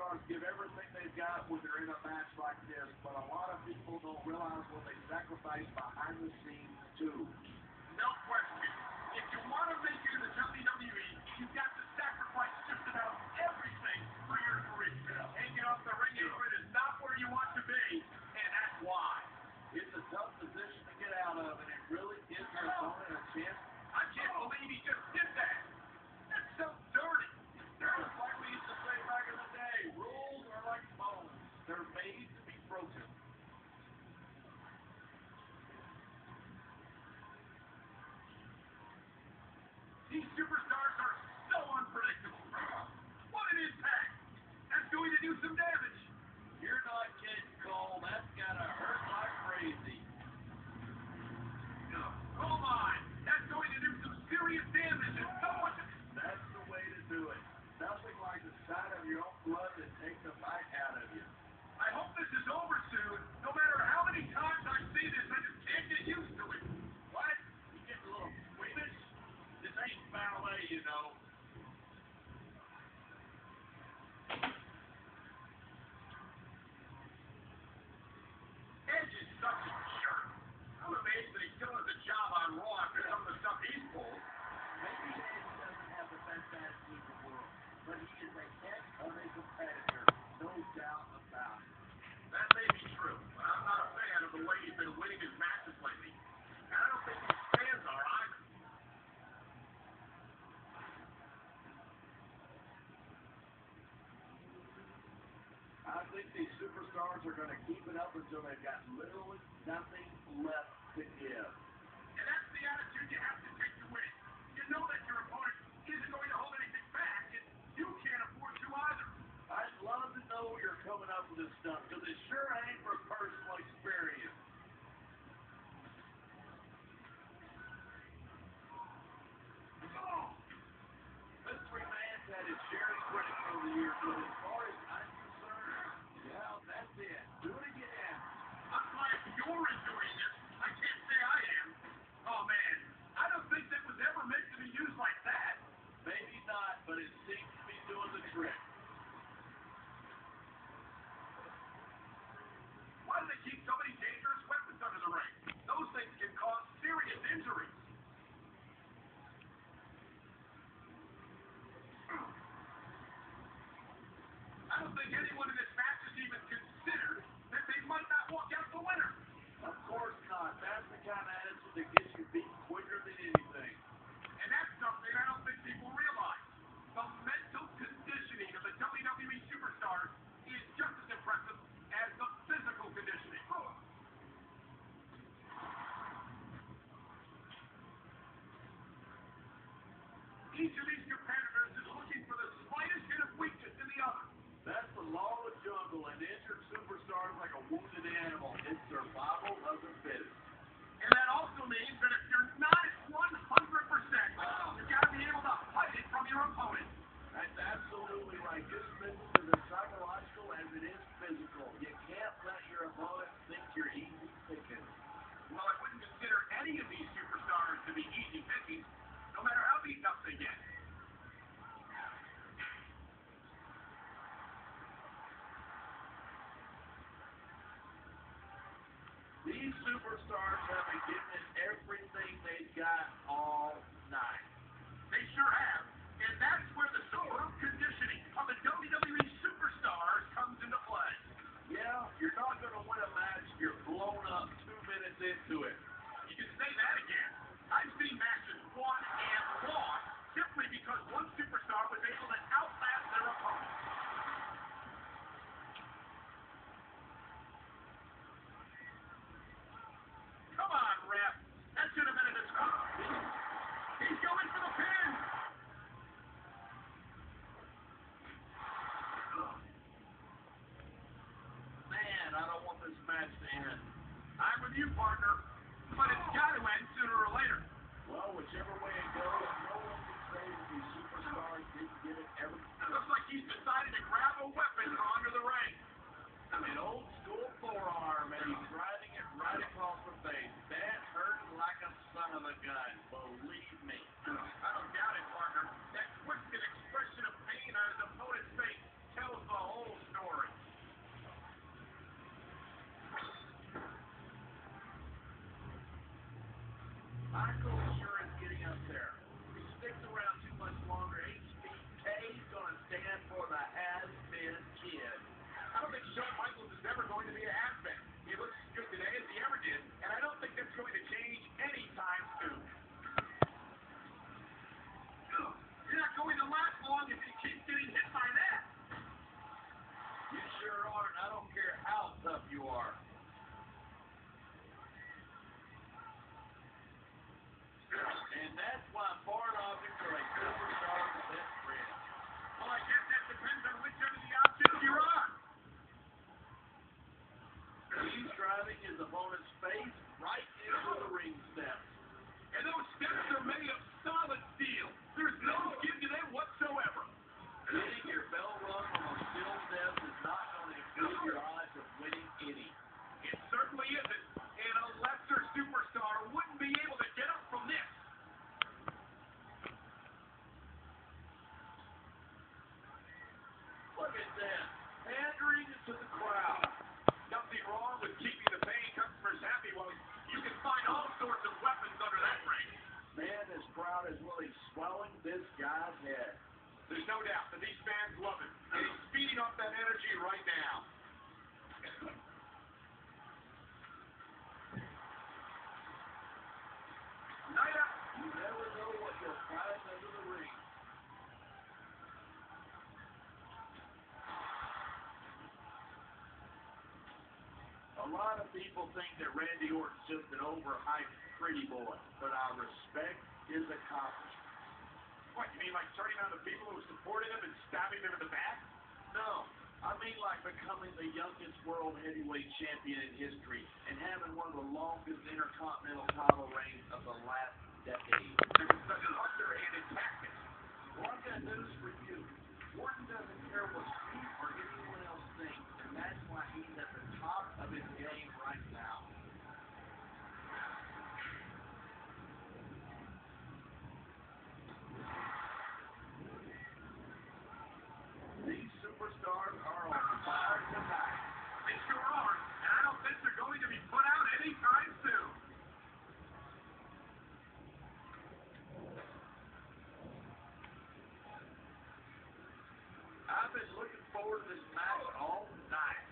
superstars give everything they've got when they're in a match like this, but a lot of people don't realize what they sacrifice behind the scenes too. No question. If you want to make it in the WWE, you've got to sacrifice just about everything for your career. Hanging off the ring apron is not where you want to be, and that's why. It's a tough position to get out of, and it really gives your opponent a chance. I can't believe he just did that. That's so dirty. Just like we used to say back in the day, rules are like bones. They're made to be broken. These superstars are so unpredictable. What an impact. That's going to do some damage. You're not kidding, Cole. That's gotta hurt like crazy. Come on. That's going to do some serious damage and so much. That's the way to do it. Nothing like the sight of your own blood that takes a bite out of you. I hope this is over soon. No matter how many times I see this, I just can't get used to it. What? You getting a little squeamish? This ain't ballet, you know. Edge is such a jerk. I'm amazed that he still has a job on Raw after some of the stuff he's pulled. Maybe Edge doesn't have the best attitude in the world, but he is a heck of a competitor, no doubt about it. That may be true, but I'm not a fan of the way he's been winning his matches lately. And I don't think his fans are either. I think these superstars are going to keep it up until they've got literally nothing left to give. And that's the attitude you have to take to win. You know that your opponent isn't going to hold anything back, and you can't afford to either. I'd love to know where you're coming up with this stuff, because it sure ain't from personal experience. Oh, Mystery Man's had his share of critics over the years, but as far as I'm concerned, yeah, that's it. Do it again. I'm glad you're enjoying this. I can't say I am. Oh, man, I don't think that was ever meant to be used like that. Maybe not, but it seems to be doing the trick. Why do they keep so many dangerous weapons under the ring? Those things can cause serious injuries. I don't think anyone in this match has even considered that they might not walk out the winner. Of course not. That's the kind of attitude that gets you beat quicker than anything. And that's something I don't think people realize. The mental conditioning of the WWE superstars is just as impressive as the physical conditioning. Each of these competitors is looking for the slightest hint of weakness in the other. That's the law of the jungle, and injured superstars like a wounded animal. It's survival of the fittest. And that also means that if you're not at 100%, you've got to be able to hide it from your opponent. That's absolutely right. This business is as psychological as it is physical. You can't let your opponent think you're easy picking. Well, I wouldn't consider any of these superstars to be easy pickings, no matter how beaten up they get. These superstars have been giving it everything they've got all night. They sure have. And that's where the superb conditioning of the WWE superstars comes into play. Yeah, you're not going to win a match if you're blown up 2 minutes into it. You can say that again. I've seen matches won and lost simply because one superstar was able to outlast their opponent. Come on, ref. That should have been a disqualification. He's going for the pin. Man, I don't want this match to end. I'm with you, partner. But it's got to end sooner or later. Well, whichever way it goes, no one can say that these superstars didn't give it everything. It looks like he's decided to grab a weapon from under the ring. An old school forearm, and he's driving it right across the face. That hurt like a son of a gun, believe me. I don't doubt it, partner. That twisted expression of pain on his opponent's face tells the whole you are. And that's why foreign objects are a superstar's best friend. Well, I guess that depends on which end of the object you're on. He's driving his opponent's face right into the ring steps. And those steps are made of solid steel. There's no skin to them whatsoever. Getting your bell rung on those steel steps is not going to improve your odds of winning any. It certainly isn't. And a lesser superstar wouldn't be able to get up from this. Look at that. Pandering to the crowd. Nothing wrong with keeping the paying customers happy while you can find all sorts of weapons under that ring. Man, this crowd is really swelling this guy's head. There's no doubt that these fans love him, and he's feeding off that energy right now. Night up. You never know what you'll find under the ring. A lot of people think that Randy Orton's just an overhyped pretty boy, but I respect his accomplishment. What, you mean like turning on the people who supported him and stabbing them in the back? No, I mean like becoming the youngest world heavyweight champion in history and having one of the longest intercontinental title reigns of the last decade. There was such an underhanded tactic. Well, I've got news for you. Orton doesn't care what you or anyone else thinks, and that's why he's at the top of his game right now. These superstars are on fire tonight. They sure are, and I don't think they're going to be put out anytime soon. I've been looking forward to this match all night.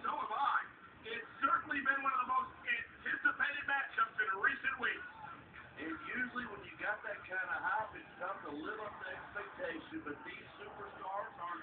So have I. It's certainly been one of the most anticipated matchups in recent weeks. And usually when you got that kind of hype, it's tough to live up to expectation, but these superstars are